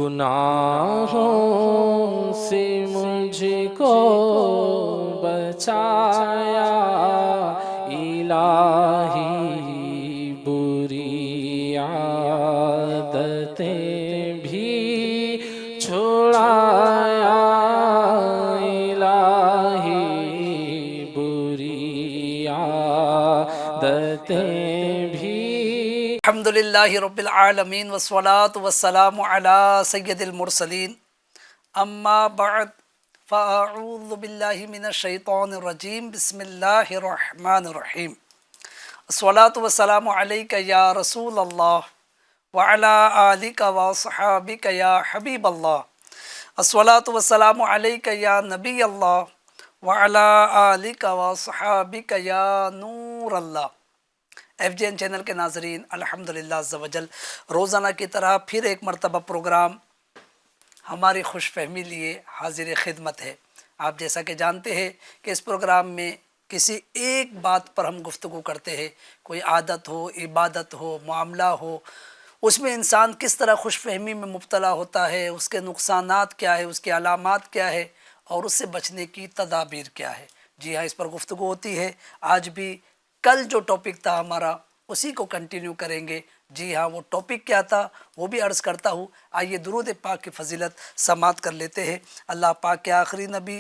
گناہوں سے مجھ کو بچایا الہی، بری عادتیں بھی چھڑایا الہی، بری عادتیں بھی۔ الحمدللہ رب العالمین والصلاة والسلام علی سید المرسلین، اما بعد فاعوذ باللہ من الشیطان الرجیم، بسم اللہ الرحمن الرحیم۔ الصلاة والسلام علیک یا رسول اللہ وعلی آلک وصحابک یا حبیب اللہ۔ الصلاة والسلام علیک یا نبی اللہ وعلی آلک وصحابک یا نور اللہ۔ ایف جی این چینل کے ناظرین، الحمدللہ عز و جل روزانہ کی طرح پھر ایک مرتبہ پروگرام ہماری خوش فہمی لیے حاضر خدمت ہے۔ آپ جیسا کہ جانتے ہیں کہ اس پروگرام میں کسی ایک بات پر ہم گفتگو کرتے ہیں، کوئی عادت ہو، عبادت ہو، معاملہ ہو، اس میں انسان کس طرح خوش فہمی میں مبتلا ہوتا ہے، اس کے نقصانات کیا ہے، اس کی علامات کیا ہے، اور اس سے بچنے کی تدابیر کیا ہے۔ جی ہاں، اس پر گفتگو ہوتی ہے۔ آج بھی کل جو ٹاپک تھا ہمارا، اسی کو کنٹینیو کریں گے۔ جی ہاں، وہ ٹاپک کیا تھا وہ بھی عرض کرتا ہوں۔ آئیے درود پاک کی فضیلت سماعت کر لیتے ہیں۔ اللہ پاک کے آخری نبی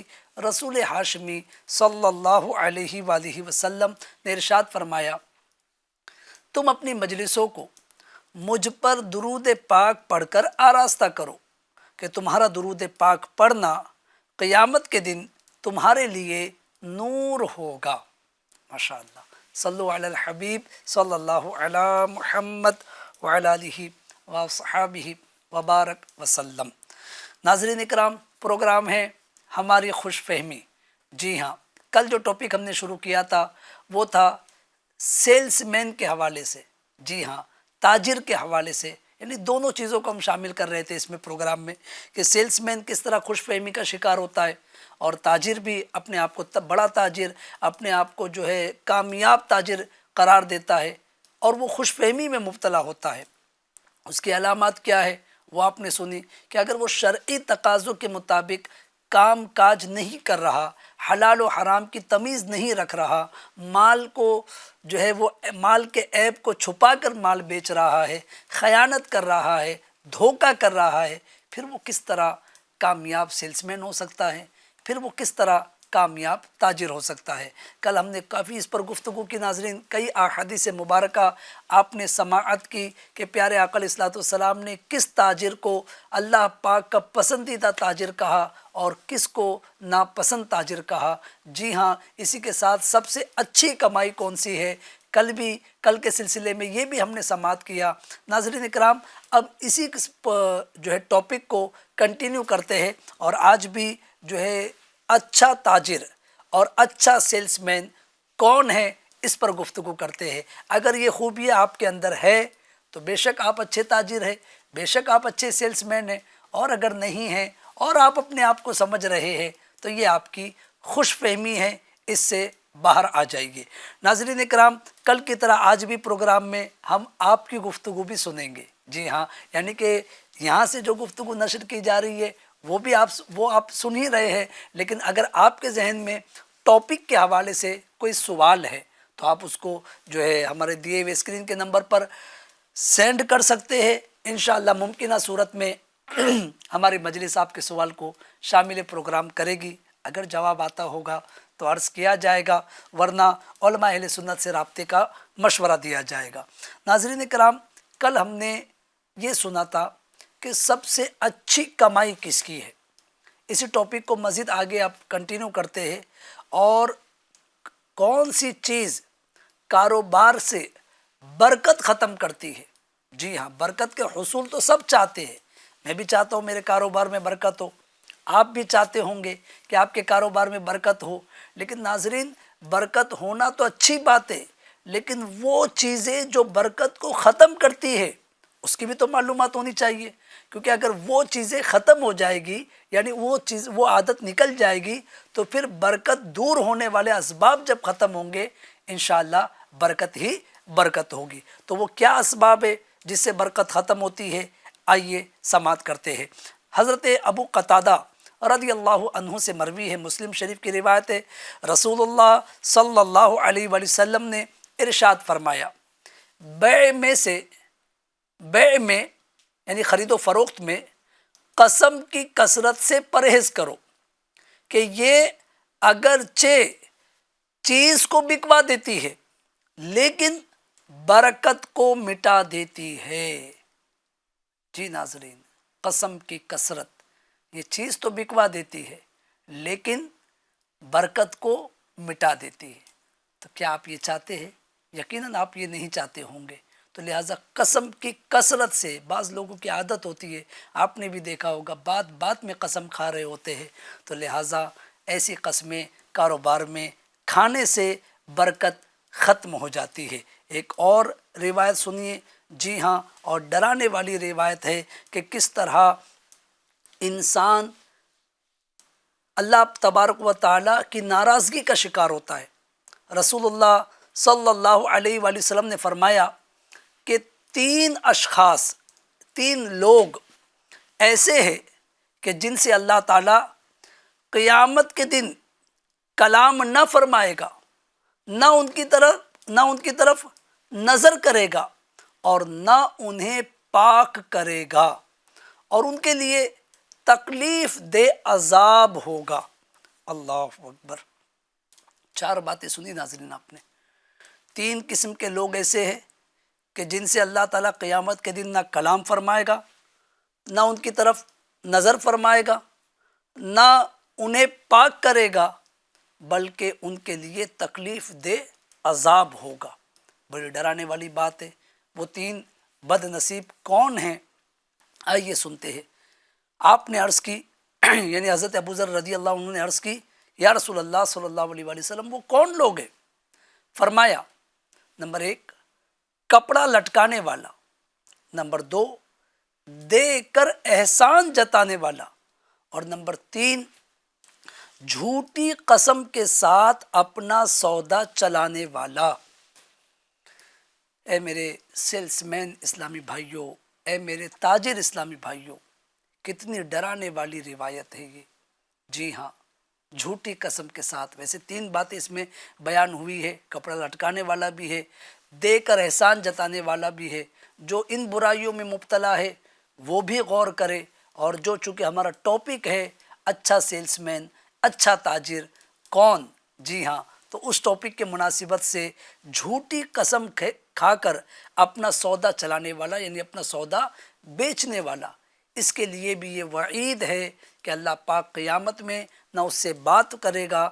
رسول ہاشمی صلی اللہ علیہ وآلہ وسلم نے ارشاد فرمایا، تم اپنی مجلسوں کو مجھ پر درود پاک پڑھ کر آراستہ کرو کہ تمہارا درود پاک پڑھنا قیامت کے دن تمہارے لیے نور ہوگا۔ ماشاءاللہ، صلو علی الحبیب صلی اللہ علی محمد وعلی آلہ وصحابہ وبارک وسلم۔ ناظرین اکرام، پروگرام ہے ہماری خوش فہمی۔ جی ہاں، کل جو ٹاپک ہم نے شروع کیا تھا وہ تھا سیلس مین کے حوالے سے۔ جی ہاں، تاجر کے حوالے سے، یعنی دونوں چیزوں کو ہم شامل کر رہے تھے اس میں پروگرام میں، کہ سیلس مین کس طرح خوش فہمی کا شکار ہوتا ہے، اور تاجر بھی اپنے آپ کو بڑا تاجر، اپنے آپ کو جو ہے کامیاب تاجر قرار دیتا ہے، اور وہ خوش فہمی میں مبتلا ہوتا ہے۔ اس کی علامات کیا ہے وہ آپ نے سنی، کہ اگر وہ شرعی تقاضوں کے مطابق کام کاج نہیں کر رہا، حلال و حرام کی تمیز نہیں رکھ رہا، مال کو جو ہے وہ مال کے عیب کو چھپا کر مال بیچ رہا ہے، خیانت کر رہا ہے، دھوکہ کر رہا ہے، پھر وہ کس طرح کامیاب سیلس مین ہو سکتا ہے، پھر وہ کس طرح کامیاب تاجر ہو سکتا ہے۔ کل ہم نے کافی اس پر گفتگو کی ناظرین، کئی احادیث مبارکہ آپ نے سماعت کی کہ پیارے آقا علیہ الصلوۃ والسلام نے کس تاجر کو اللہ پاک کا پسندیدہ تاجر کہا اور کس کو ناپسند تاجر کہا۔ جی ہاں، اسی کے ساتھ سب سے اچھی کمائی کون سی ہے، کل کے سلسلے میں یہ بھی ہم نے سماعت کیا۔ ناظرین اکرام، اب اسی جو ہے ٹاپک کو کنٹینیو کرتے ہیں، اور آج بھی جو ہے اچھا تاجر اور اچھا سیلس مین کون ہے اس پر گفتگو کرتے ہیں۔ اگر یہ خوبیاں آپ کے اندر ہے تو بے شک آپ اچھے تاجر ہیں، بے شک آپ اچھے سیلس مین ہیں، اور اگر نہیں ہیں اور آپ اپنے آپ کو سمجھ رہے ہیں تو یہ آپ کی خوش فہمی ہے، اس سے باہر آ جائیے۔ ناظرین اکرام، کل کی طرح آج بھی پروگرام میں ہم آپ کی گفتگو بھی سنیں گے۔ جی ہاں، یعنی کہ یہاں سے جو گفتگو نشر کی جا رہی ہے وہ آپ سن ہی رہے ہیں، لیکن اگر آپ کے ذہن میں ٹاپک کے حوالے سے کوئی سوال ہے تو آپ اس کو جو ہے ہمارے دیے ہوئے اسکرین کے نمبر پر سینڈ کر سکتے ہیں۔ انشاءاللہ ممکنہ صورت میں ہماری مجلس آپ کے سوال کو شامل پروگرام کرے گی۔ اگر جواب آتا ہوگا تو عرض کیا جائے گا، ورنہ علماء اہل سنت سے رابطے کا مشورہ دیا جائے گا۔ ناظرین کرام، کل ہم نے یہ سنا تھا کہ سب سے اچھی کمائی کس کی ہے۔ اسی ٹاپک کو مزید آگے آپ کنٹینیو کرتے ہیں، اور کون سی چیز کاروبار سے برکت ختم کرتی ہے۔ جی ہاں، برکت کے حصول تو سب چاہتے ہیں، میں بھی چاہتا ہوں میرے کاروبار میں برکت ہو، آپ بھی چاہتے ہوں گے کہ آپ کے کاروبار میں برکت ہو، لیکن ناظرین برکت ہونا تو اچھی بات ہے، لیکن وہ چیزیں جو برکت کو ختم کرتی ہے اس کی بھی تو معلومات ہونی چاہیے، کیونکہ اگر وہ چیزیں ختم ہو جائے گی، یعنی وہ عادت نکل جائے گی، تو پھر برکت دور ہونے والے اسباب جب ختم ہوں گے انشاءاللہ برکت ہی برکت ہوگی۔ تو وہ کیا اسباب ہے جس سے برکت ختم ہوتی ہے؟ آئیے سماعت کرتے ہیں۔ حضرت ابو قتادہ رضی اللہ عنہ سے مروی ہے، مسلم شریف کی روایت ہے، رسول اللہ صلی اللہ علیہ وآلہ وسلم نے ارشاد فرمایا، بیع میں یعنی خرید و فروخت میں قسم کی کثرت سے پرہیز کرو کہ یہ اگرچہ چیز کو بکوا دیتی ہے لیکن برکت کو مٹا دیتی ہے۔ جی ناظرین، قسم کی کثرت، یہ چیز تو بکوا دیتی ہے لیکن برکت کو مٹا دیتی ہے۔ تو کیا آپ یہ چاہتے ہیں؟ یقیناً آپ یہ نہیں چاہتے ہوں گے۔ تو لہٰذا قسم کی کثرت سے، بعض لوگوں کی عادت ہوتی ہے، آپ نے بھی دیکھا ہوگا بات بات میں قسم کھا رہے ہوتے ہیں، تو لہٰذا ایسی قسمیں کاروبار میں کھانے سے برکت ختم ہو جاتی ہے۔ ایک اور روایت سنیے، جی ہاں، اور ڈرانے والی روایت ہے کہ کس طرح انسان اللہ تبارک و تعالیٰ کی ناراضگی کا شکار ہوتا ہے۔ رسول اللہ صلی اللہ علیہ وآلہ وسلم نے فرمایا کہ 3 اشخاص، 3 لوگ ایسے ہیں کہ جن سے اللہ تعالیٰ قیامت کے دن کلام نہ فرمائے گا، نہ ان کی طرف نظر کرے گا اور نہ انہیں پاک کرے گا، اور ان کے لیے تکلیف دہ عذاب ہوگا۔ اللہ اکبر! 4 باتیں سنی ناظرین آپ نے۔ 3 قسم کے لوگ ایسے ہیں کہ جن سے اللہ تعالیٰ قیامت کے دن نہ کلام فرمائے گا، نہ ان کی طرف نظر فرمائے گا، نہ انہیں پاک کرے گا، بلکہ ان کے لیے تکلیف دہ عذاب ہوگا۔ بڑی ڈرانے والی بات ہے۔ وہ 3 بد نصیب کون ہیں؟ آئیے سنتے ہیں۔ آپ نے عرض کی یعنی حضرت ابو ذر رضی اللہ عنہ نے عرض کی، یا رسول اللہ صلی اللہ علیہ وآلہ وسلم، وہ کون لوگ ہیں؟ فرمایا، نمبر 1 کپڑا لٹکانے والا، نمبر 2 دے کر احسان جتانے والا، اور نمبر 3 جھوٹی قسم کے ساتھ اپنا سودا چلانے والا۔ اے میرے سیلس مین اسلامی بھائیوں، اے میرے تاجر اسلامی بھائیوں، کتنی ڈرانے والی روایت ہے یہ۔ جی ہاں، جھوٹی قسم کے ساتھ، ویسے 3 باتیں اس میں بیان ہوئی ہے، کپڑا لٹکانے والا بھی ہے، دے کر احسان جتانے والا بھی ہے۔ جو ان برائیوں میں مبتلا ہے وہ بھی غور کرے، اور جو چونکہ ہمارا ٹاپک ہے اچھا سیلس مین، اچھا تاجر کون، جی ہاں، تو اس ٹاپک کے مناسبت سے جھوٹی قسم کھا کر اپنا سودا چلانے والا یعنی اپنا سودا بیچنے والا، اس کے لیے بھی یہ وعید ہے کہ اللہ پاک قیامت میں نہ اس سے بات کرے گا،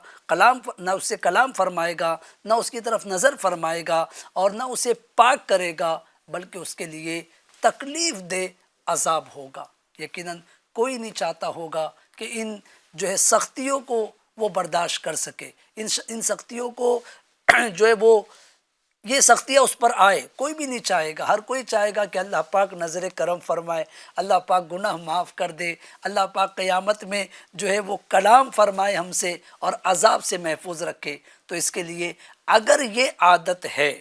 نہ اس سے کلام فرمائے گا، نہ اس کی طرف نظر فرمائے گا، اور نہ اسے پاک کرے گا، بلکہ اس کے لیے تکلیف دہ عذاب ہوگا۔ یقیناً کوئی نہیں چاہتا ہوگا کہ ان جو ہے سختیوں کو وہ برداشت کر سکے، ان سختیوں کو جو ہے وہ یہ سختیاں اس پر آئے، کوئی بھی نہیں چاہے گا۔ ہر کوئی چاہے گا کہ اللہ پاک نظر کرم فرمائے، اللہ پاک گناہ معاف کر دے، اللہ پاک قیامت میں جو ہے وہ کلام فرمائے ہم سے اور عذاب سے محفوظ رکھے۔ تو اس کے لیے اگر یہ عادت ہے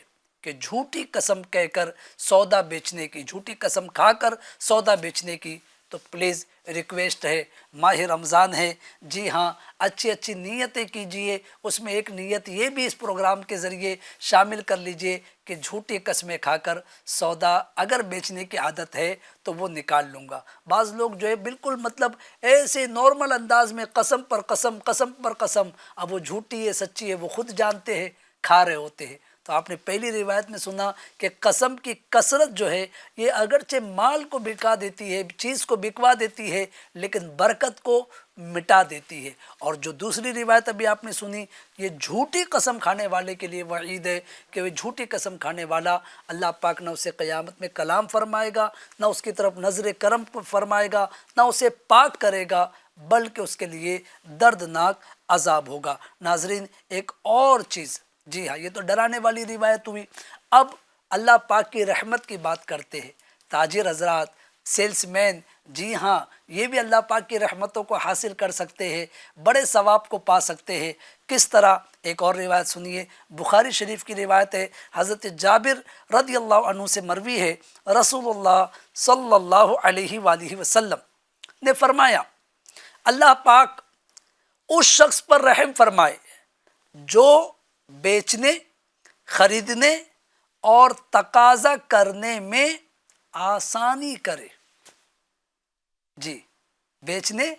کہ جھوٹی قسم کہہ کر سودا بیچنے کی، جھوٹی قسم کھا کر سودا بیچنے کی، تو پلیز ریکویسٹ ہے، ماہ رمضان ہے، جی ہاں، اچھی اچھی نیتیں کیجئے۔ اس میں ایک نیت یہ بھی اس پروگرام کے ذریعے شامل کر لیجئے کہ جھوٹی قسمیں کھا کر سودا اگر بیچنے کی عادت ہے تو وہ نکال لوں گا۔ بعض لوگ جو ہے بالکل مطلب ایسے نارمل انداز میں قسم پر قسم، قسم پر قسم، اب وہ جھوٹی ہے سچی ہے وہ خود جانتے ہیں، کھا رہے ہوتے ہیں۔ تو آپ نے پہلی روایت میں سنا کہ قسم کی کثرت جو ہے یہ اگرچہ مال کو بکا دیتی ہے، چیز کو بکوا دیتی ہے، لیکن برکت کو مٹا دیتی ہے۔ اور جو دوسری روایت ابھی آپ نے سنی، یہ جھوٹی قسم کھانے والے کے لیے وعید ہے کہ وہ جھوٹی قسم کھانے والا اللہ پاک نہ اسے قیامت میں کلام فرمائے گا، نہ اس کی طرف نظر کرم فرمائے گا، نہ اسے پاک کرے گا، بلکہ اس کے لیے دردناک عذاب ہوگا۔ ناظرین، ایک اور چیز، جی ہاں، یہ تو ڈرانے والی روایت ہوئی۔ اب اللہ پاک کی رحمت کی بات کرتے ہیں۔ تاجر حضرات، سیلس مین جی ہاں، یہ بھی اللہ پاک کی رحمتوں کو حاصل کر سکتے ہیں، بڑے ثواب کو پا سکتے ہیں۔ کس طرح؟ ایک اور روایت سنیے، بخاری شریف کی روایت ہے، حضرت جابر رضی اللہ عنہ سے مروی ہے، رسول اللہ صلی اللہ علیہ وآلہ وسلم نے فرمایا، اللہ پاک اس شخص پر رحم فرمائے جو بیچنے، خریدنے اور تقاضا کرنے میں آسانی کرے۔ جی، بیچنے،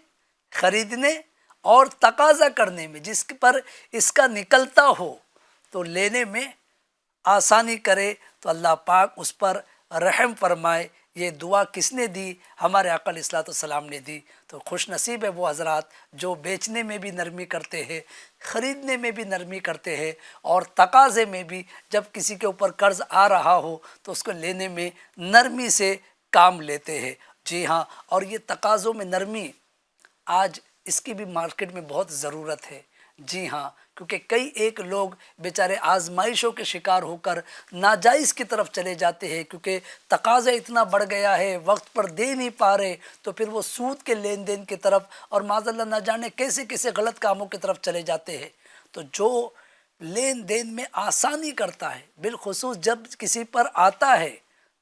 خریدنے اور تقاضا کرنے میں جس پر اس کا نکلتا ہو تو لینے میں آسانی کرے تو اللہ پاک اس پر رحم فرمائے۔ یہ دعا کس نے دی؟ ہمارے آقا علیہ الصلوۃ والسلام نے دی۔ تو خوش نصیب ہے وہ حضرات جو بیچنے میں بھی نرمی کرتے ہیں، خریدنے میں بھی نرمی کرتے ہیں، اور تقاضے میں بھی جب کسی کے اوپر قرض آ رہا ہو تو اس کو لینے میں نرمی سے کام لیتے ہیں۔ جی ہاں، اور یہ تقاضوں میں نرمی آج اس کی بھی مارکیٹ میں بہت ضرورت ہے۔ جی ہاں، کیونکہ کئی ایک لوگ بیچارے آزمائشوں کے شکار ہو کر ناجائز کی طرف چلے جاتے ہیں، کیونکہ تقاضا اتنا بڑھ گیا ہے، وقت پر دے نہیں پا رہے، تو پھر وہ سود کے لین دین کی طرف اور معاذ اللہ نہ جانے کیسے کیسے غلط کاموں کی طرف چلے جاتے ہیں۔ تو جو لین دین میں آسانی کرتا ہے، بالخصوص جب کسی پر آتا ہے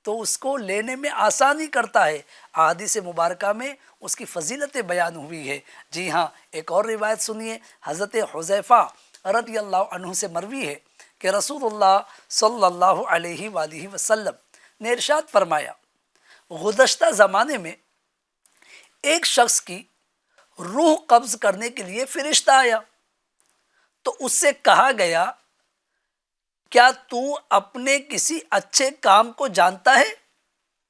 تو اس کو لینے میں آسانی کرتا ہے، احادیث مبارکہ میں اس کی فضیلتیں بیان ہوئی ہے۔ جی ہاں، ایک اور روایت سنیے، حضرت حذیفہ رضی اللہ عنہ سے مروی ہے کہ رسول اللہ صلی اللہ علیہ وآلہ وسلم نے ارشاد فرمایا، گزشتہ زمانے میں ایک شخص کی روح قبض کرنے کے لیے فرشتہ آیا تو اس سے کہا گیا، کیا تو اپنے کسی اچھے کام کو جانتا ہے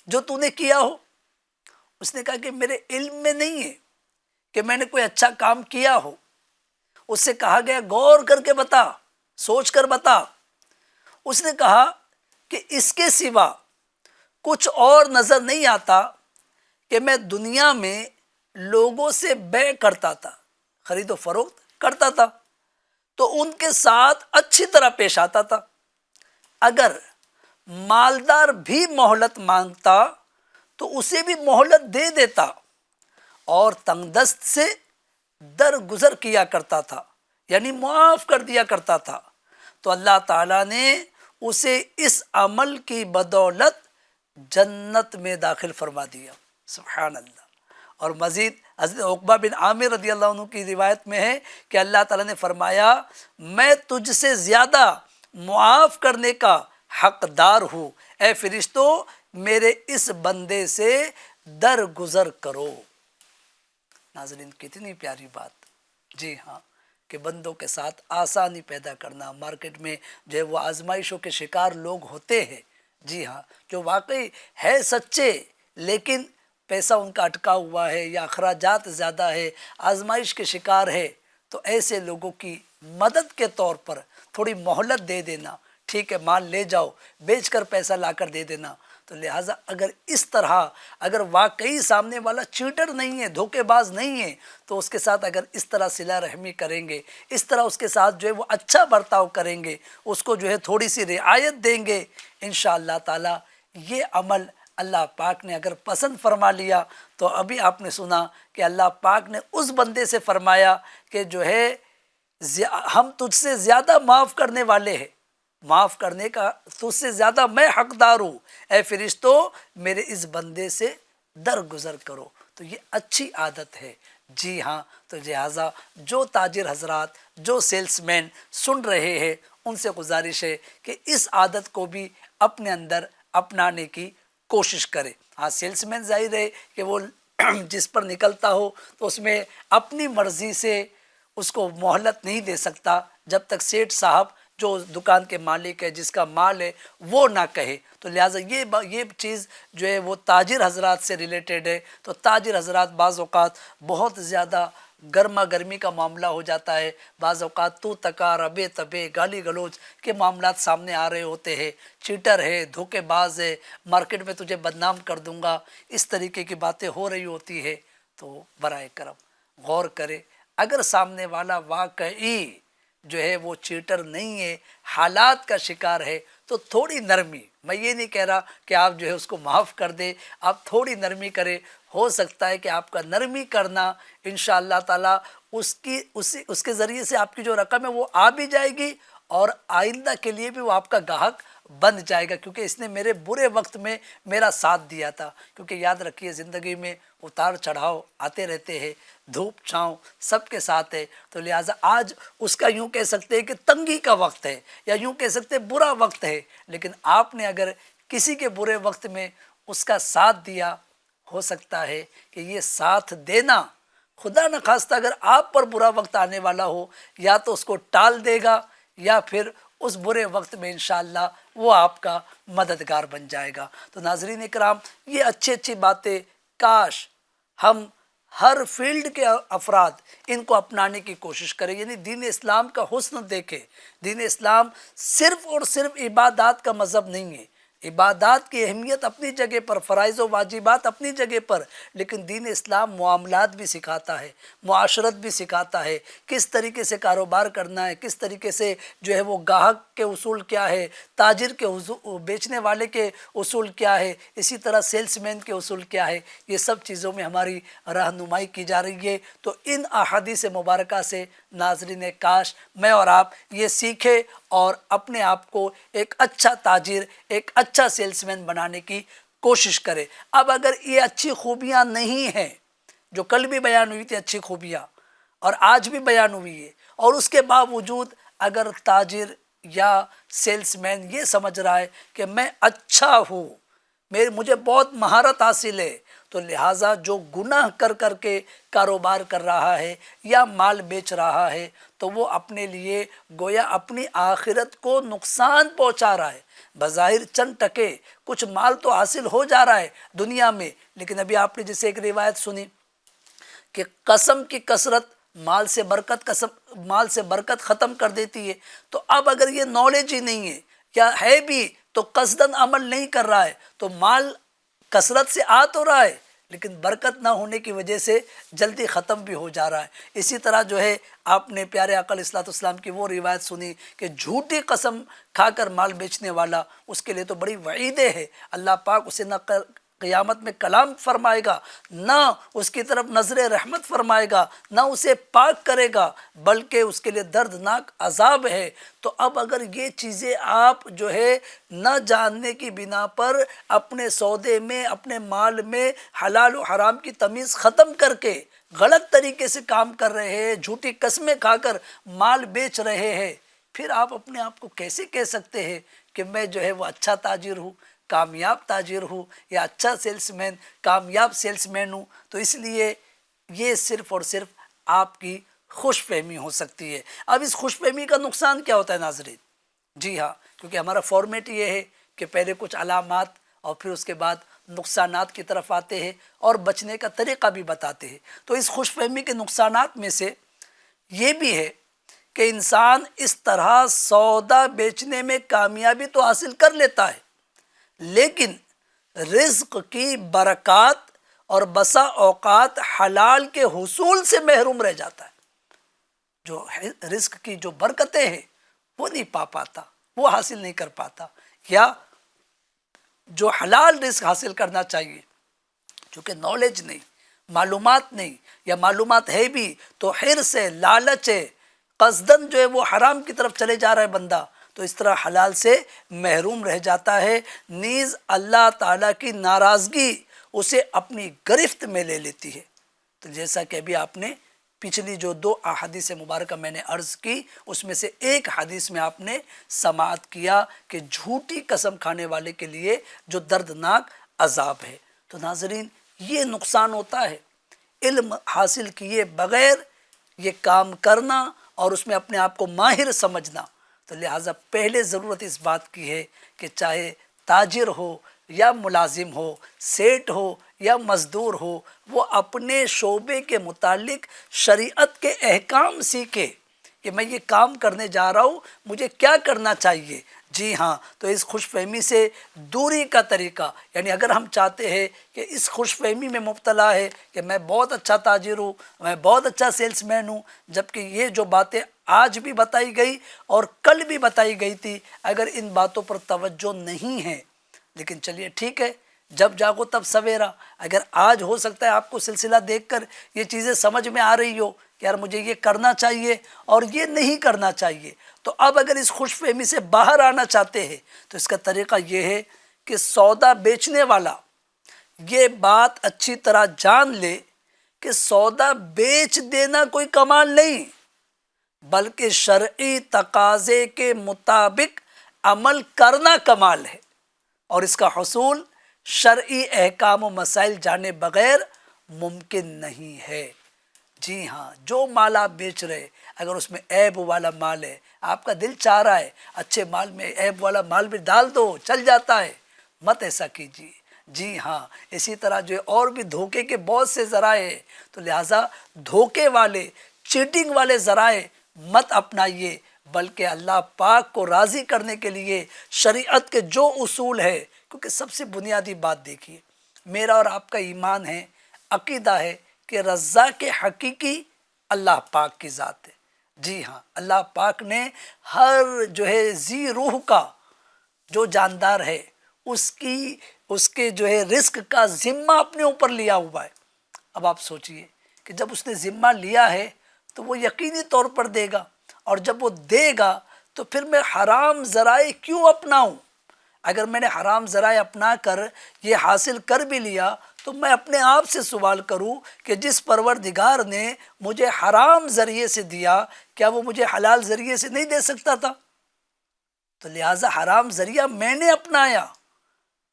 جو تو نے کیا ہو؟ اس نے کہا کہ میرے علم میں نہیں ہے کہ میں نے کوئی اچھا کام کیا ہو۔ اس سے کہا گیا غور کر کے بتا، سوچ کر بتا۔ اس نے کہا کہ اس کے سوا کچھ اور نظر نہیں آتا کہ میں دنیا میں لوگوں سے بیع کرتا تھا، خرید و فروخت کرتا تھا، تو ان کے ساتھ اچھی طرح پیش آتا تھا۔ اگر مالدار بھی مہلت مانگتا تو اسے بھی مہلت دے دیتا، اور تنگ دست سے درگزر کیا کرتا تھا، یعنی معاف کر دیا کرتا تھا۔ تو اللہ تعالیٰ نے اسے اس عمل کی بدولت جنت میں داخل فرما دیا۔ سبحان اللہ۔ اور مزید حضرت عقبہ بن عامر رضی اللہ عنہ کی روایت میں ہے کہ اللہ تعالیٰ نے فرمایا، میں تجھ سے زیادہ معاف کرنے کا حقدار ہوں، اے فرشتوں میرے اس بندے سے درگزر کرو۔ ناظرین، کتنی پیاری بات۔ جی ہاں، کہ بندوں کے ساتھ آسانی پیدا کرنا۔ مارکیٹ میں جو ہے وہ آزمائشوں کے شکار لوگ ہوتے ہیں، جی ہاں، جو واقعی ہے سچے لیکن پیسہ ان کا اٹکا ہوا ہے یا اخراجات زیادہ ہے، آزمائش کے شکار ہے، تو ایسے لوگوں کی مدد کے طور پر تھوڑی مہلت دے دینا، ٹھیک ہے مال لے جاؤ، بیچ کر پیسہ لا کر دے دینا۔ تو لہٰذا اگر اس طرح اگر واقعی سامنے والا چیٹر نہیں ہے، دھوکے باز نہیں ہے، تو اس کے ساتھ اگر اس طرح صلہ رحمی کریں گے، اس طرح اس کے ساتھ جو ہے وہ اچھا برتاؤ کریں گے، اس کو جو ہے تھوڑی سی رعایت دیں گے، انشاءاللہ تعالی یہ عمل اللہ پاک نے اگر پسند فرما لیا تو ابھی آپ نے سنا کہ اللہ پاک نے اس بندے سے فرمایا کہ جو ہے ہم تجھ سے زیادہ معاف کرنے والے ہیں، معاف کرنے کا تجھ سے زیادہ میں حقدار ہوں، اے فرشتو میرے اس بندے سے درگزر کرو۔ تو یہ اچھی عادت ہے۔ جی ہاں، تو لہٰذا جو تاجر حضرات، جو سیلس مین سن رہے ہیں، ان سے گزارش ہے کہ اس عادت کو بھی اپنے اندر اپنانے کی کوشش کرے۔ ہاں، سیلس مین ظاہر ہے کہ وہ جس پر نکلتا ہو تو اس میں اپنی مرضی سے اس کو مہلت نہیں دے سکتا جب تک سیٹھ صاحب جو دکان کے مالک ہے، جس کا مال ہے، وہ نہ کہے۔ تو لہٰذا یہ چیز جو ہے وہ تاجر حضرات سے ریلیٹڈ ہے۔ تو تاجر حضرات بعض اوقات بہت زیادہ گرما گرمی کا معاملہ ہو جاتا ہے، بعض اوقات تو تکا ربے تبے گالی گلوچ کے معاملات سامنے آ رہے ہوتے ہیں، چیٹر ہے، دھوکے باز ہے، مارکیٹ میں تجھے بدنام کر دوں گا، اس طریقے کی باتیں ہو رہی ہوتی ہے۔ تو برائے کرم غور کرے، اگر سامنے والا واقعی جو ہے وہ چیٹر نہیں ہے، حالات کا شکار ہے، تو تھوڑی نرمی، میں یہ نہیں کہہ رہا کہ آپ جو ہے اس کو معاف کر دے، آپ تھوڑی نرمی کرے، ہو سکتا ہے کہ آپ کا نرمی کرنا انشاءاللہ تعالیٰ اس کے ذریعے سے آپ کی جو رقم ہے وہ آ بھی جائے گی، اور آئندہ کے لیے بھی وہ آپ کا گاہک بن جائے گا، کیونکہ اس نے میرے برے وقت میں میرا ساتھ دیا تھا۔ کیونکہ یاد رکھیے زندگی میں اتار چڑھاؤ آتے رہتے ہیں، دھوپ چھاؤں سب کے ساتھ ہے، تو لہٰذا آج اس کا یوں کہہ سکتے ہیں کہ تنگی کا وقت ہے، یا یوں کہہ سکتے ہیں برا وقت ہے، لیکن آپ نے اگر کسی کے برے وقت میں اس کا ساتھ دیا، ہو سکتا ہے کہ یہ ساتھ دینا خدا نخواستہ اگر آپ پر برا وقت آنے والا ہو، یا تو اس کو ٹال دے گا، یا پھر اس برے وقت میں انشاءاللہ وہ آپ کا مددگار بن جائے گا۔ تو ناظرین اکرام، یہ اچھی باتیں کاش ہم ہر فیلڈ کے افراد ان کو اپنانے کی کوشش کریں، یعنی دین اسلام کا حسن دیکھیں۔ دین اسلام صرف اور صرف عبادات کا مذہب نہیں ہے، عبادات کی اہمیت اپنی جگہ پر، فرائض و واجبات اپنی جگہ پر، لیکن دین اسلام معاملات بھی سکھاتا ہے، معاشرت بھی سکھاتا ہے، کس طریقے سے کاروبار کرنا ہے، کس طریقے سے جو ہے وہ گاہک کے اصول کیا ہے، تاجر کے بیچنے والے کے اصول کیا ہے، اسی طرح سیلس مین کے اصول کیا ہے، یہ سب چیزوں میں ہماری رہنمائی کی جا رہی ہے۔ تو ان احادیث مبارکہ سے ناظرین کاش میں اور آپ یہ سیکھیں اور اپنے آپ کو ایک اچھا تاجر، ایک اچھا سیلس مین بنانے کی کوشش کرے۔ اب اگر یہ اچھی خوبیاں نہیں ہیں، جو کل بھی بیان ہوئی تھی اچھی خوبیاں، اور آج بھی بیان ہوئی ہے، اور اس کے باوجود اگر تاجر یا سیلس مین یہ سمجھ رہا ہے کہ میں اچھا ہوں، مجھے بہت مہارت حاصل ہے، تو لہٰذا جو گناہ کر کے کاروبار کر رہا ہے یا مال بیچ رہا ہے، تو وہ اپنے لیے گویا اپنی آخرت کو نقصان پہنچا رہا ہے۔ بظاہر چند ٹکے کچھ مال تو حاصل ہو جا رہا ہے دنیا میں، لیکن ابھی آپ نے جیسے ایک روایت سنی کہ قسم کی کثرت مال سے برکت ختم کر دیتی ہے۔ تو اب اگر یہ نالج ہی نہیں ہے، یا ہے بھی تو قصداً عمل نہیں کر رہا ہے، تو مال کثرت سے آ تو رہا ہے لیکن برکت نہ ہونے کی وجہ سے جلدی ختم بھی ہو جا رہا ہے۔ اسی طرح جو ہے آپ نے پیارے آقا علیہ الصلوۃ والسلام کی وہ روایت سنی کہ جھوٹی قسم کھا کر مال بیچنے والا، اس کے لیے تو بڑی وعیدیں ہے، اللہ پاک اسے نہ قیامت میں کلام فرمائے گا، نہ اس کی طرف نظر رحمت فرمائے گا، نہ اسے پاک کرے گا، بلکہ اس کے لیے دردناک عذاب ہے۔ تو اب اگر یہ چیزیں آپ جو ہے نہ جاننے کی بنا پر اپنے سودے میں، اپنے مال میں حلال و حرام کی تمیز ختم کر کے غلط طریقے سے کام کر رہے ہیں، جھوٹی قسمیں کھا کر مال بیچ رہے ہیں، پھر آپ اپنے آپ کو کیسے کہہ سکتے ہیں کہ میں جو ہے وہ اچھا تاجر ہوں، کامیاب تاجر ہوں، یا اچھا سیلس مین، کامیاب سیلس مین ہوں؟ تو اس لیے یہ صرف اور صرف آپ کی خوش فہمی ہو سکتی ہے۔ اب اس خوش فہمی کا نقصان کیا ہوتا ہے ناظرین؟ جی ہاں، کیونکہ ہمارا فارمیٹ یہ ہے کہ پہلے کچھ علامات اور پھر اس کے بعد نقصانات کی طرف آتے ہیں اور بچنے کا طریقہ بھی بتاتے ہیں۔ تو اس خوش فہمی کے نقصانات میں سے یہ بھی ہے کہ انسان اس طرح سودا بیچنے میں کامیابی تو حاصل کر لیتا ہے، لیکن رزق کی برکات اور بسا اوقات حلال کے حصول سے محروم رہ جاتا ہے۔ جو رزق کی جو برکتیں ہیں وہ نہیں پا پاتا، وہ حاصل نہیں کر پاتا، یا جو حلال رزق حاصل کرنا چاہیے، چونکہ نالج نہیں، معلومات نہیں، یا معلومات ہے بھی تو حرص ہے، لالچ ہے، قصداً جو ہے وہ حرام کی طرف چلے جا رہا ہے بندہ، تو اس طرح حلال سے محروم رہ جاتا ہے۔ نیز اللہ تعالیٰ کی ناراضگی اسے اپنی گرفت میں لے لیتی ہے۔ تو جیسا کہ ابھی آپ نے پچھلی جو 2 احادیث مبارکہ میں نے عرض کی، اس میں سے ایک حدیث میں آپ نے سماعت کیا کہ جھوٹی قسم کھانے والے کے لیے جو دردناک عذاب ہے۔ تو ناظرین، یہ نقصان ہوتا ہے علم حاصل کیے بغیر یہ کام کرنا اور اس میں اپنے آپ کو ماہر سمجھنا۔ تو لہٰذا پہلے ضرورت اس بات کی ہے کہ چاہے تاجر ہو یا ملازم ہو، سیٹ ہو یا مزدور ہو، وہ اپنے شعبے کے متعلق شریعت کے احکام سیکھے کہ میں یہ کام کرنے جا رہا ہوں، مجھے کیا کرنا چاہیے۔ جی ہاں، تو اس خوش فہمی سے دوری کا طریقہ، یعنی اگر ہم چاہتے ہیں کہ اس خوش فہمی میں مبتلا ہے کہ میں بہت اچھا تاجر ہوں، میں بہت اچھا سیلس مین ہوں، جبکہ یہ جو باتیں آج بھی بتائی گئی اور کل بھی بتائی گئی تھی، اگر ان باتوں پر توجہ نہیں ہے، لیکن چلیے ٹھیک ہے، جب جاگو تب سویرا۔ اگر آج ہو سکتا ہے آپ کو سلسلہ دیکھ کر یہ چیزیں سمجھ میں آ رہی ہو کہ یار مجھے یہ کرنا چاہیے اور یہ نہیں کرنا چاہیے، تو اب اگر اس خوش فہمی سے باہر آنا چاہتے ہیں تو اس کا طریقہ یہ ہے کہ سودا بیچنے والا یہ بات اچھی طرح جان لے کہ سودا بیچ دینا کوئی کمال نہیں، بلکہ شرعی تقاضے کے مطابق عمل کرنا کمال ہے، اور اس کا حصول شرعی احکام و مسائل جانے بغیر ممکن نہیں ہے۔ جی ہاں، جو مال آپ بیچ رہے اگر اس میں عیب والا مال ہے، آپ کا دل چاہ رہا ہے اچھے مال میں عیب والا مال بھی ڈال دو، چل جاتا ہے، مت ایسا کیجیے۔ جی ہاں، اسی طرح جو اور بھی دھوکے کے بہت سے ذرائع ہیں، تو لہٰذا دھوکے والے چیٹنگ والے ذرائع مت اپنائیے، بلکہ اللہ پاک کو راضی کرنے کے لیے شریعت کے جو اصول ہے، کیونکہ سب سے بنیادی بات دیکھیے، میرا اور آپ کا ایمان ہے، عقیدہ ہے کہ رزاق حقیقی اللہ پاک کی ذات ہے۔ جی ہاں، اللہ پاک نے ہر جو ہے ذی روح کا جو جاندار ہے اس کے جو ہے رزق کا ذمہ اپنے اوپر لیا ہوا ہے۔ اب آپ سوچئے کہ جب اس نے ذمہ لیا ہے تو وہ یقینی طور پر دے گا، اور جب وہ دے گا تو پھر میں حرام ذرائع کیوں اپناؤں؟ اگر میں نے حرام ذرائع اپنا کر یہ حاصل کر بھی لیا تو میں اپنے آپ سے سوال کروں کہ جس پروردگار نے مجھے حرام ذریعے سے دیا، کیا وہ مجھے حلال ذریعے سے نہیں دے سکتا تھا؟ تو لہٰذا حرام ذریعہ میں نے اپنایا،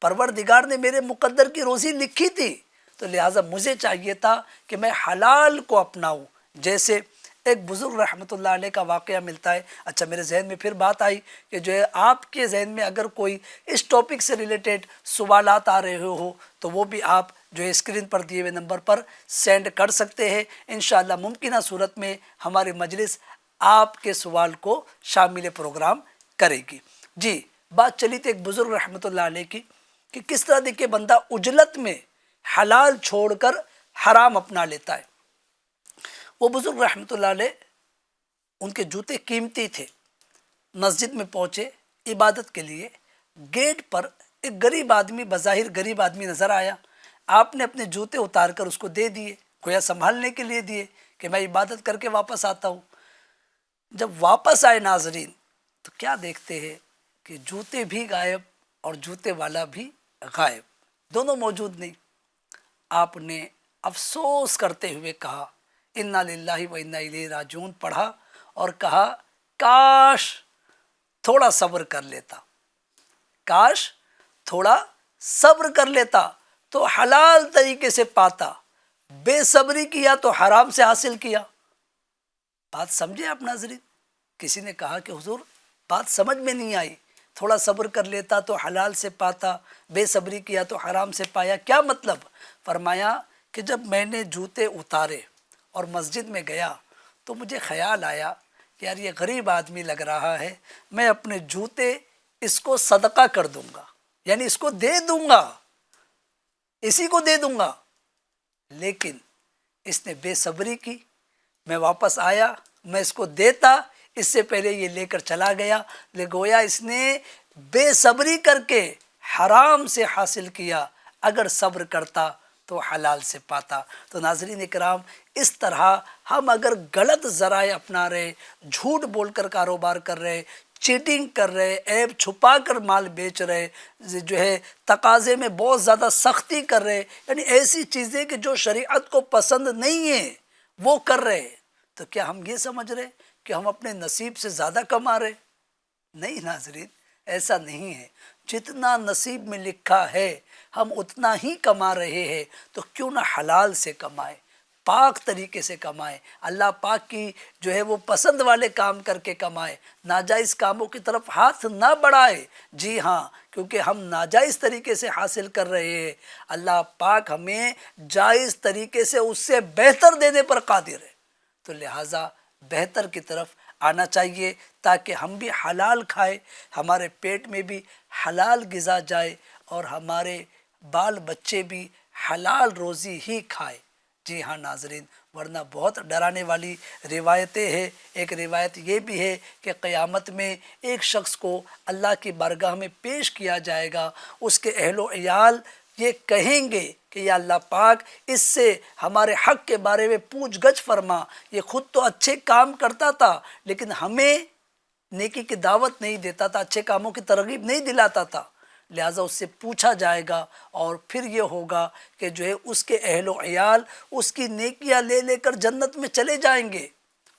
پروردگار نے میرے مقدر کی روزی لکھی تھی، تو لہٰذا مجھے چاہیے تھا کہ میں حلال کو اپناؤں۔ جیسے ایک بزرگ رحمۃ اللہ علیہ کا واقعہ ملتا ہے۔ اچھا، میرے ذہن میں پھر بات آئی کہ جو ہے آپ کے ذہن میں اگر کوئی اس ٹاپک سے ریلیٹڈ سوالات آ رہے ہو تو وہ بھی آپ جو ہے اسکرین پر دیے ہوئے نمبر پر سینڈ کر سکتے ہیں۔ انشاءاللہ ممکنہ صورت میں ہماری مجلس آپ کے سوال کو شامل پروگرام کرے گی۔ جی، بات چلی تھی ایک بزرگ رحمۃ اللہ علیہ کی کہ کس طرح دیکھیں بندہ عجلت میں حلال چھوڑ کر حرام اپنا لیتا ہے۔ وہ بزرگ رحمۃ اللہ علیہ، ان کے جوتے قیمتی تھے، مسجد میں پہنچے عبادت کے لیے، گیٹ پر ایک غریب آدمی، بظاہر غریب آدمی نظر آیا، آپ نے اپنے جوتے اتار کر اس کو دے دیے، گویا سنبھالنے کے لیے دیے کہ میں عبادت کر کے واپس آتا ہوں۔ جب واپس آئے ناظرین تو کیا دیکھتے ہیں کہ جوتے بھی غائب اور جوتے والا بھی غائب، دونوں موجود نہیں۔ آپ نے افسوس کرتے ہوئے کہا انا للہ و انا الیہ راجعون پڑھا اور کہا کاش تھوڑا صبر کر لیتا، کاش تھوڑا صبر کر لیتا تو حلال طریقے سے پاتا، بے صبری کیا تو حرام سے حاصل کیا۔ بات سمجھے آپ ناظرین؟ کسی نے کہا کہ حضور بات سمجھ میں نہیں آئی، تھوڑا صبر کر لیتا تو حلال سے پاتا، بے صبری کیا تو حرام سے پایا، کیا مطلب؟ فرمایا کہ جب میں نے جوتے اتارے اور مسجد میں گیا تو مجھے خیال آیا کہ یار یہ غریب آدمی لگ رہا ہے، میں اپنے جوتے اس کو صدقہ کر دوں گا، یعنی اس کو دے دوں گا، اسی کو دے دوں گا۔ لیکن اس نے بے صبری کی، میں واپس آیا، میں اس کو دیتا، اس سے پہلے یہ لے کر چلا گیا، گویا اس نے بے صبری کر کے حرام سے حاصل کیا، اگر صبر کرتا تو حلال سے پاتا۔ تو ناظرین اکرام، اس طرح ہم اگر غلط ذرائع اپنا رہے، جھوٹ بول کر کاروبار کر رہے، چیٹنگ کر رہے، عیب چھپا کر مال بیچ رہے، جو ہے تقاضے میں بہت زیادہ سختی کر رہے، یعنی ایسی چیزیں کہ جو شریعت کو پسند نہیں ہیں وہ کر رہے، تو کیا ہم یہ سمجھ رہے کہ ہم اپنے نصیب سے زیادہ کما رہے؟ نہیں ناظرین، ایسا نہیں ہے۔ جتنا نصیب میں لکھا ہے ہم اتنا ہی کما رہے ہیں، تو کیوں نہ حلال سے کمائے، پاک طریقے سے کمائے، اللہ پاک کی جو ہے وہ پسند والے کام کر کے کمائے، ناجائز کاموں کی طرف ہاتھ نہ بڑھائے۔ جی ہاں، کیونکہ ہم ناجائز طریقے سے حاصل کر رہے ہیں، اللہ پاک ہمیں جائز طریقے سے اس سے بہتر دینے پر قادر ہے، تو لہٰذا بہتر کی طرف آنا چاہیے تاکہ ہم بھی حلال کھائے، ہمارے پیٹ میں بھی حلال غذا جائے اور ہمارے بال بچے بھی حلال روزی ہی کھائے۔ جی ہاں ناظرین، ورنہ بہت ڈرانے والی روایتیں ہیں۔ ایک روایت یہ بھی ہے کہ قیامت میں ایک شخص کو اللہ کی بارگاہ میں پیش کیا جائے گا، اس کے اہل و عیال یہ کہیں گے کہ یا اللہ پاک اس سے ہمارے حق کے بارے میں پوچھ گچھ فرما، یہ خود تو اچھے کام کرتا تھا لیکن ہمیں نیکی کی دعوت نہیں دیتا تھا، اچھے کاموں کی ترغیب نہیں دلاتا تھا، لہٰذا اس سے پوچھا جائے گا اور پھر یہ ہوگا کہ جو ہے اس کے اہل و عیال اس کی نیکیاں لے لے کر جنت میں چلے جائیں گے،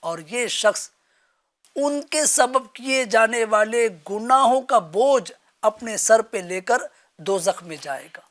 اور یہ شخص ان کے سبب کیے جانے والے گناہوں کا بوجھ اپنے سر پہ لے کر دوزخ میں جائے گا۔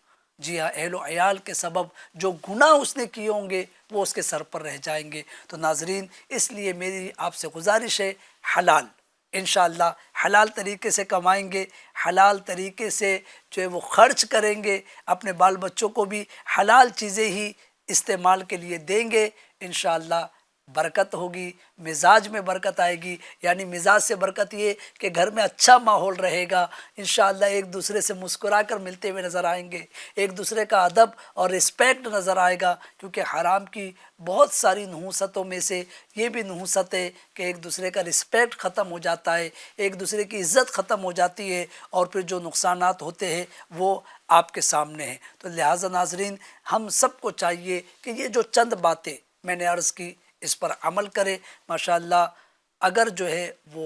جی ہاں، اہل و عیال کے سبب جو گناہ اس نے کیے ہوں گے وہ اس کے سر پر رہ جائیں گے۔ تو ناظرین، اس لیے میری آپ سے گزارش ہے، حلال انشاءاللہ حلال طریقے سے کمائیں گے، حلال طریقے سے جو ہے وہ خرچ کریں گے، اپنے بال بچوں کو بھی حلال چیزیں ہی استعمال کے لیے دیں گے، انشاءاللہ برکت ہوگی، مزاج میں برکت آئے گی۔ یعنی مزاج سے برکت یہ کہ گھر میں اچھا ماحول رہے گا، انشاءاللہ ایک دوسرے سے مسکرا کر ملتے ہوئے نظر آئیں گے، ایک دوسرے کا ادب اور رسپیکٹ نظر آئے گا، کیونکہ حرام کی بہت ساری نحوستوں میں سے یہ بھی نحوست ہے کہ ایک دوسرے کا رسپیکٹ ختم ہو جاتا ہے، ایک دوسرے کی عزت ختم ہو جاتی ہے، اور پھر جو نقصانات ہوتے ہیں وہ آپ کے سامنے ہیں۔ تو لہٰذا ناظرین، ہم سب کو چاہیے کہ یہ جو چند باتیں میں نے عرض کی اس پر عمل کرے۔ ماشاءاللہ اگر جو ہے وہ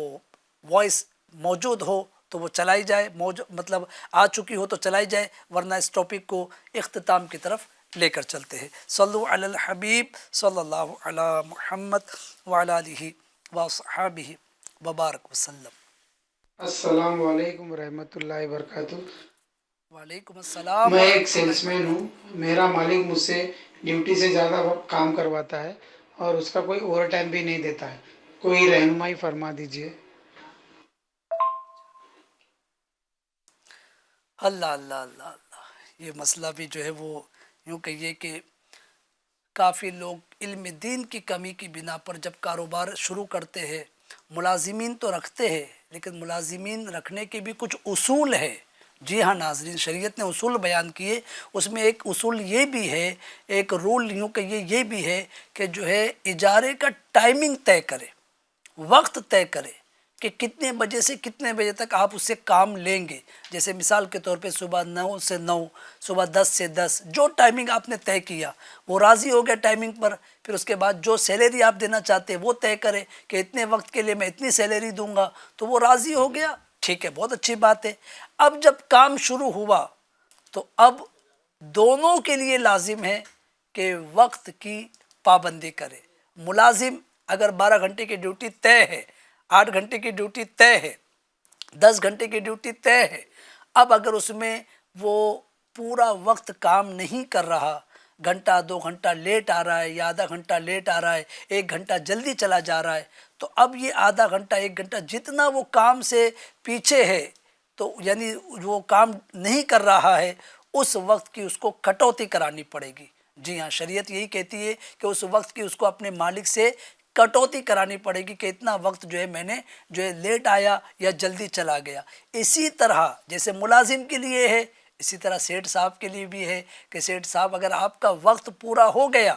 وائس موجود ہو تو وہ چلائی جائے، مطلب آ چکی ہو تو چلائی جائے، ورنہ اس ٹاپک کو اختتام کی طرف لے کر چلتے ہیں۔ صلو علی الحبیب صلی اللہ علی محمد وعلی آلہ وصحبہ وبارک وسلم۔ السلام علیکم ورحمۃ اللہ وبرکاتہ۔ وعلیکم السلام میں ایک ورحمۃ اللہ سیلس مین ہوں۔ وبرکاتہ۔ میرا مالک مجھ سے ڈیوٹی سے زیادہ کام کرواتا ہے اور اس کا کوئی اوور ٹائم بھی نہیں دیتا ہے، کوئی رہنمائی فرما دیجیے۔ اللہ اللہ اللہ اللہ، یہ مسئلہ بھی جو ہے وہ یوں کہیے کہ کافی لوگ علم دین کی کمی کی بنا پر جب کاروبار شروع کرتے ہیں، ملازمین تو رکھتے ہیں لیکن ملازمین رکھنے کے بھی کچھ اصول ہے۔ جی ہاں ناظرین، شریعت نے اصول بیان کیے، اس میں ایک اصول یہ بھی ہے، ایک رول یوں کہ یہ بھی ہے کہ جو ہے اجارے کا ٹائمنگ طے کرے، وقت طے کرے کہ کتنے بجے سے کتنے بجے تک آپ اس سے کام لیں گے۔ جیسے مثال کے طور پہ صبح 9 سے 9، صبح 10 سے 10، جو ٹائمنگ آپ نے طے کیا وہ راضی ہو گیا ٹائمنگ پر، پھر اس کے بعد جو سیلری آپ دینا چاہتے ہیں وہ طے کرے کہ اتنے وقت کے لیے میں اتنی سیلری دوں گا، تو وہ راضی ہو گیا، ٹھیک ہے، بہت اچھی بات ہے۔ اب جب کام شروع ہوا تو اب دونوں کے لیے لازم ہے کہ وقت کی پابندی کرے۔ ملازم اگر 12 گھنٹے کی ڈیوٹی طے ہے، 8 گھنٹے کی ڈیوٹی طے ہے، 10 گھنٹے کی ڈیوٹی طے ہے، اب اگر اس میں وہ پورا وقت کام نہیں کر رہا، گھنٹہ 2 گھنٹہ لیٹ آ رہا ہے یا آدھا گھنٹہ لیٹ آ رہا ہے، 1 گھنٹہ جلدی چلا جا رہا ہے، تو اب یہ آدھا گھنٹہ 1 گھنٹہ جتنا وہ کام سے پیچھے ہے، تو یعنی وہ کام نہیں کر رہا ہے، اس وقت کی اس کو کٹوتی کرانی پڑے گی۔ جی ہاں، شریعت یہی کہتی ہے کہ اس وقت کی اس کو اپنے مالک سے کٹوتی کرانی پڑے گی کہ اتنا وقت جو ہے میں نے جو ہے لیٹ آیا یا جلدی چلا گیا۔ اسی طرح جیسے ملازم کے لیے ہے، اسی طرح سیٹھ صاحب کے لیے بھی ہے کہ سیٹھ صاحب اگر آپ کا وقت پورا ہو گیا،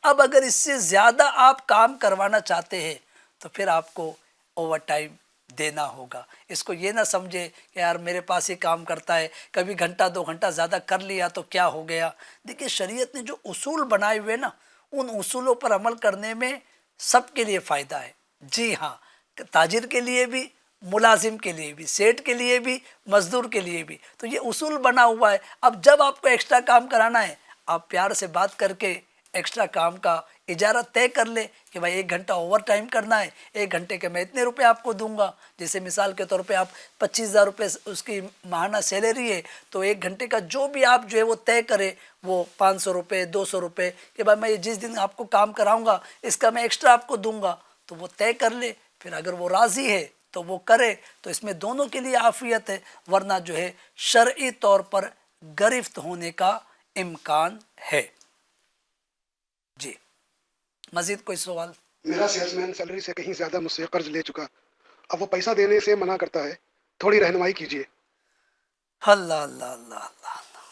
اب اگر اس سے زیادہ آپ کام کروانا چاہتے ہیں تو پھر آپ کو اوور ٹائم دینا ہوگا۔ اس کو یہ نہ سمجھے کہ یار میرے پاس ہی کام کرتا ہے، کبھی گھنٹہ 2 گھنٹہ زیادہ کر لیا تو کیا ہو گیا۔ دیکھیے شریعت نے جو اصول بنائے ہوئے نا، ان اصولوں پر عمل کرنے میں سب کے لیے فائدہ ہے۔ جی ہاں، تاجر کے لیے بھی، ملازم کے لیے بھی، سیٹھ کے لیے بھی، مزدور کے لیے بھی، تو یہ اصول بنا ہوا ہے۔ اب جب آپ کو ایکسٹرا کام کرانا ہے، آپ پیار سے بات کر کے ایکسٹرا کام کا اجارہ طے کر لے کہ بھائی 1 گھنٹہ اوور ٹائم کرنا ہے، 1 گھنٹے کے میں اتنے روپے آپ کو دوں گا۔ جیسے مثال کے طور پہ آپ 25,000 روپے اس کی ماہانہ سیلری ہے، تو 1 گھنٹے کا جو بھی آپ جو ہے وہ طے کرے، وہ 500 روپے 200 روپے کہ بھائی میں جس دن آپ کو کام کراؤں گا اس کا میں ایکسٹرا آپ کو دوں گا، تو وہ طے کر لے۔ پھر اگر وہ راضی ہے تو وہ کرے، تو اس میں دونوں کے لیے عافیت ہے، ورنہ جو ہے شرعی طور پر گرفت ہونے کا امکان ہے۔ جی، مزید کوئی سوال؟ میرا سیلس مین سیلری سے کہیں زیادہ مجھ سے قرض لے چکا، اب وہ پیسہ دینے سے منع کرتا ہے، تھوڑی رہنمائی کیجیے۔ اللہ اللہ اللہ اللہ اللہ،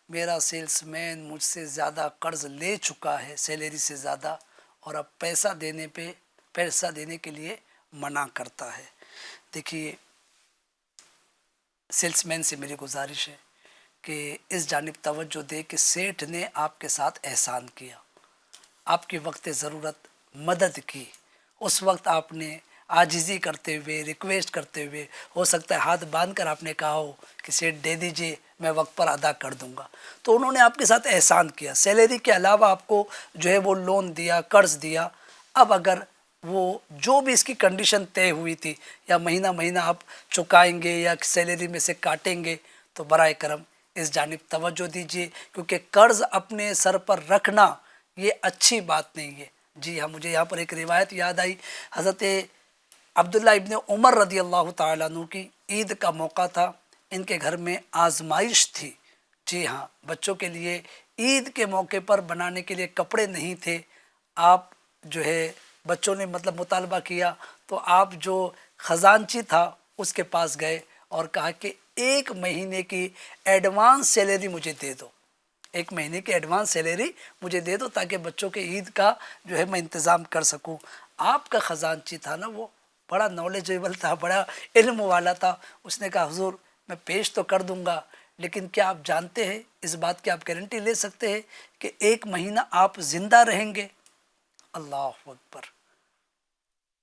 میرا سیلس مین مجھ سے زیادہ قرض لے چکا ہے، سیلری سے زیادہ، اور اب پیسہ دینے کے لیے منع کرتا ہے۔ دیکھیے، سیلس مین سے میری گزارش ہے کہ اس جانب توجہ دے کہ سیٹھ نے آپ کے ساتھ احسان کیا، آپ کی وقت ضرورت مدد کی، اس وقت آپ نے عاجزی کرتے ہوئے ریکویسٹ کرتے ہوئے، ہو سکتا ہے ہاتھ باندھ کر آپ نے کہا ہو کہ سیٹھ دے دیجئے میں وقت پر ادا کر دوں گا، تو انہوں نے آپ کے ساتھ احسان کیا، سیلری کے علاوہ آپ کو جو ہے وہ لون دیا، قرض دیا۔ اب اگر وہ جو بھی اس کی کنڈیشن طے ہوئی تھی، یا مہینہ مہینہ آپ چکائیں گے یا سیلری میں سے کاٹیں گے، تو برائے کرم اس جانب توجہ دیجیے، کیونکہ قرض اپنے سر پر رکھنا یہ اچھی بات نہیں ہے۔ جی ہاں، مجھے یہاں پر ایک روایت یاد آئی، حضرت عبداللہ ابن عمر رضی اللہ تعالیٰ عنہ کی عید کا موقع تھا، ان کے گھر میں آزمائش تھی۔ جی ہاں، بچوں کے لیے عید کے موقع پر بنانے کے لیے کپڑے نہیں تھے۔ آپ جو ہے بچوں نے مطلب مطالبہ کیا، تو آپ جو خزانچی تھا اس کے پاس گئے اور کہا کہ 1 مہینے کی ایڈوانس سیلری مجھے دے دو، 1 مہینے کی ایڈوانس سیلری مجھے دے دو، تاکہ بچوں کے عید کا جو ہے میں انتظام کر سکوں۔ آپ کا خزانچی تھا نا، وہ بڑا نالجیبل تھا، بڑا علم والا تھا، اس نے کہا حضور میں پیش تو کر دوں گا، لیکن کیا آپ جانتے ہیں، اس بات کی آپ گارنٹی لے سکتے ہیں کہ 1 مہینہ آپ زندہ رہیں گے؟ اللہ اکبر!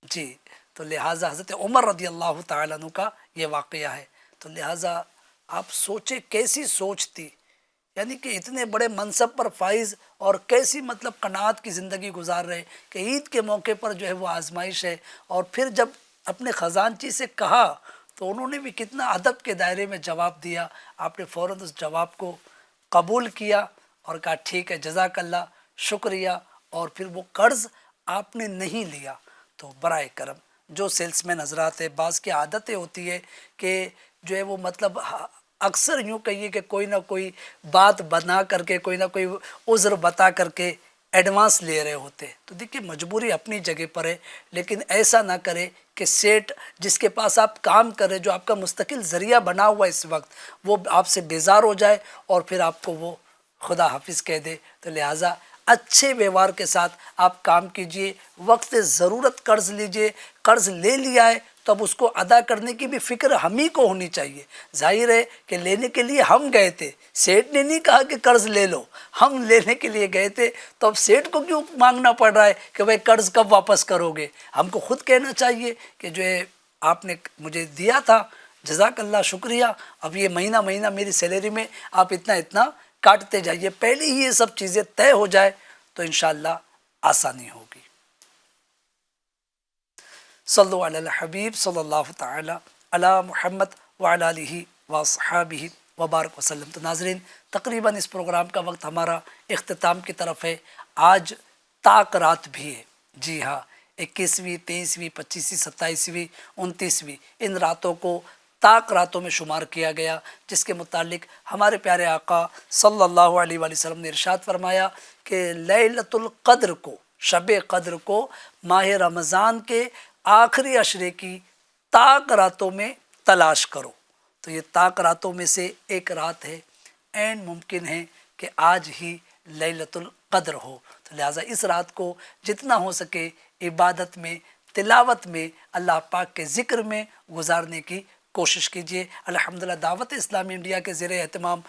جی، تو لہٰذا حضرت عمر رضی اللہ تعالیٰ عنہ کا یہ واقعہ ہے، تو لہٰذا آپ سوچیں کیسی سوچ تھی، یعنی کہ اتنے بڑے منصب پر فائز اور کیسی مطلب قناعت کی زندگی گزار رہے کہ عید کے موقع پر جو ہے وہ آزمائش ہے، اور پھر جب اپنے خزانچی سے کہا تو انہوں نے بھی کتنا ادب کے دائرے میں جواب دیا، آپ نے فوراً اس جواب کو قبول کیا اور کہا ٹھیک ہے، جزاک اللہ، شکریہ، اور پھر وہ قرض آپ نے نہیں لیا۔ تو برائے کرم جو سیلس مین حضرات ہے، بعض کی عادتیں ہوتی ہے کہ جو ہے وہ مطلب اکثر یوں کہیے کہ کوئی نہ کوئی بات بنا کر کے، کوئی نہ کوئی عذر بتا کر کے ایڈوانس لے رہے ہوتے ہیں، تو دیکھیے مجبوری اپنی جگہ پر ہے، لیکن ایسا نہ کرے کہ سیٹ جس کے پاس آپ کام کریں، جو آپ کا مستقل ذریعہ بنا ہوا ہے اس وقت، وہ آپ سے بیزار ہو جائے اور پھر آپ کو وہ خدا حافظ کہہ دے۔ تو لہٰذا اچھے ویوہار کے ساتھ آپ کام کیجئے، وقت ضرورت قرض لیجئے، قرض لے لیا ہے تو اب اس کو ادا کرنے کی بھی فکر ہم ہی کو ہونی چاہیے۔ ظاہر ہے کہ لینے کے لیے ہم گئے تھے، سیٹ نے نہیں کہا کہ قرض لے لو، ہم لینے کے لیے گئے تھے، تو اب سیٹ کو کیوں مانگنا پڑ رہا ہے کہ بھائی قرض کب واپس کرو گے؟ ہم کو خود کہنا چاہیے کہ جو ہے آپ نے مجھے دیا تھا، جزاک اللہ، شکریہ، اب یہ مہینہ مہینہ میری سیلری میں آپ اتنا اتنا کاٹتے جائیے، پہلے ہی یہ سب چیزیں طے ہو جائے تو انشاءاللہ آسانی ہوگی۔ صلو علی الحبیب صلی اللہ تعالی علی محمد وعلی آلہ وصحابہ وبارک وسلم۔ تو ناظرین، تقریباً اس پروگرام کا وقت ہمارا اختتام کی طرف ہے۔ آج طاق رات بھی ہے، جی ہاں، 21ویں، 23ویں، 25ویں، 27ویں، 29ویں، ان راتوں کو طاق راتوں میں شمار کیا گیا، جس کے متعلق ہمارے پیارے آقا صلی اللہ علیہ وآلہ وسلم نے ارشاد فرمایا کہ لیلۃ القدر کو، شب قدر کو ماہ رمضان کے آخری عشرے کی طاق راتوں میں تلاش کرو۔ تو یہ طاق راتوں میں سے ایک رات ہے، عین ممکن ہے کہ آج ہی لیلۃ القدر ہو، تو لہٰذا اس رات کو جتنا ہو سکے عبادت میں، تلاوت میں، اللہ پاک کے ذکر میں گزارنے کی کوشش کیجیے۔ الحمدللہ دعوت اسلامی انڈیا کے زیر اہتمام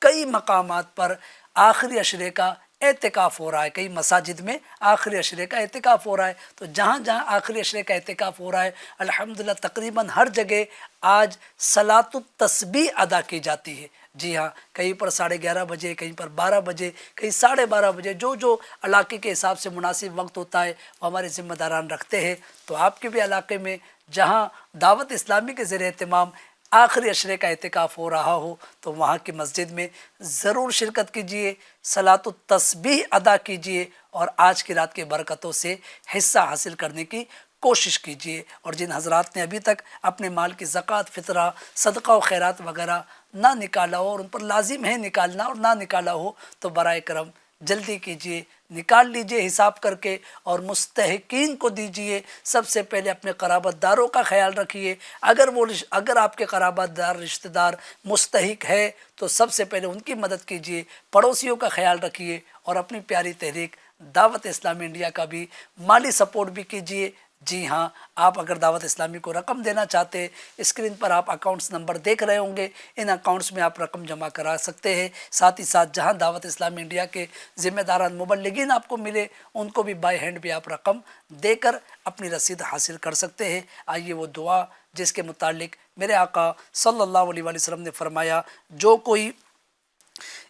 کئی مقامات پر آخری عشرے کا اعتکاف ہو رہا ہے، کئی مساجد میں آخری عشرے کا اعتکاف ہو رہا ہے، تو جہاں جہاں آخری عشرے کا اعتکاف ہو رہا ہے الحمدللہ تقریباً ہر جگہ آج صلاۃ التسبیح ادا کی جاتی ہے۔ جی ہاں، کہیں پر 11:30 بجے، کہیں پر 12 بجے، کہیں 12:30 بجے، جو علاقے کے حساب سے مناسب وقت ہوتا ہے وہ ہمارے ذمہ داران رکھتے ہیں۔ تو آپ کے بھی علاقے میں جہاں دعوت اسلامی کے زیر اہتمام آخری عشرے کا اعتکاف ہو رہا ہو تو وہاں کی مسجد میں ضرور شرکت کیجیے، صلاۃ التسبیح ادا کیجیے اور آج کی رات کی برکتوں سے حصہ حاصل کرنے کی کوشش کیجیے۔ اور جن حضرات نے ابھی تک اپنے مال کی زکوٰۃ، فطرہ، صدقہ و خیرات وغیرہ نہ نکالا ہو اور ان پر لازم ہے نکالنا اور نہ نکالا ہو تو برائے کرم جلدی کیجیے، نکال لیجیے حساب کر کے اور مستحقین کو دیجیے۔ سب سے پہلے اپنے قرابت داروں کا خیال رکھیے، اگر آپ کے قرابت دار، رشتہ دار مستحق ہے تو سب سے پہلے ان کی مدد کیجیے، پڑوسیوں کا خیال رکھیے اور اپنی پیاری تحریک دعوت اسلامی انڈیا کا بھی مالی سپورٹ بھی کیجیے، جی ہاں، آپ اگر دعوت اسلامی کو رقم دینا چاہتے، اسکرین پر آپ اکاؤنٹس نمبر دیکھ رہے ہوں گے، ان اکاؤنٹس میں آپ رقم جمع کرا سکتے ہیں۔ ساتھ ہی ساتھ جہاں دعوت اسلامی انڈیا کے ذمہ داران مبلغین آپ کو ملے، ان کو بھی بائی ہینڈ بھی آپ رقم دے کر اپنی رسید حاصل کر سکتے ہیں۔ آئیے وہ دعا جس کے متعلق میرے آقا صلی اللہ علیہ وآلہ وسلم نے فرمایا، جو کوئی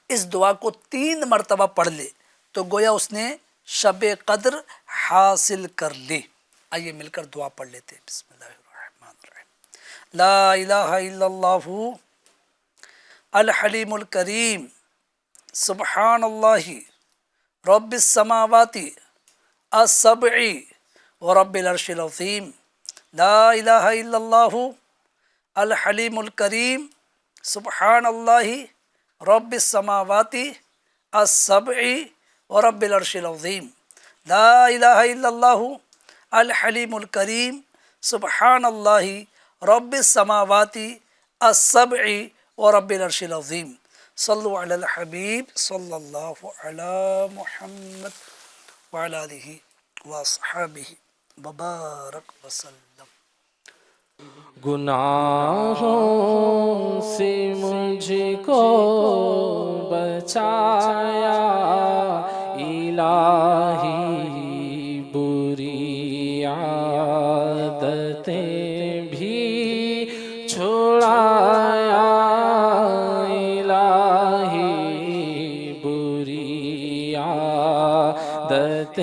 اس دعا کو 3 مرتبہ پڑھ لے تو گویا اس نے شب قدر حاصل کر لی۔ آئیے مل کر دعا پڑھ لیتے ہیں۔ بسم اللہ الرحمن الرحیم۔ لا الہ الا اللہ الحلیم الکریم، سبحان اللہ رب السماوات السبع ورب العرش العظیم۔ لا الہ الا اللہ الحلیم الکریم، سبحان اللہ رب السماوات السبع ورب العرش العظیم۔ لا الہ الا اللہ الحلیم الکریم، سبحان اللہ رب السماوات السبع ورب العرش العظیم۔ صلو علی الحبیب صلی اللہ علی محمد وعلی آلہ واصحابہ وبارک وسلم۔ گناہوں سے مجھ کو بچایا الہی، بری عادتیں بھی چھڑایا الہی، بری عادتیں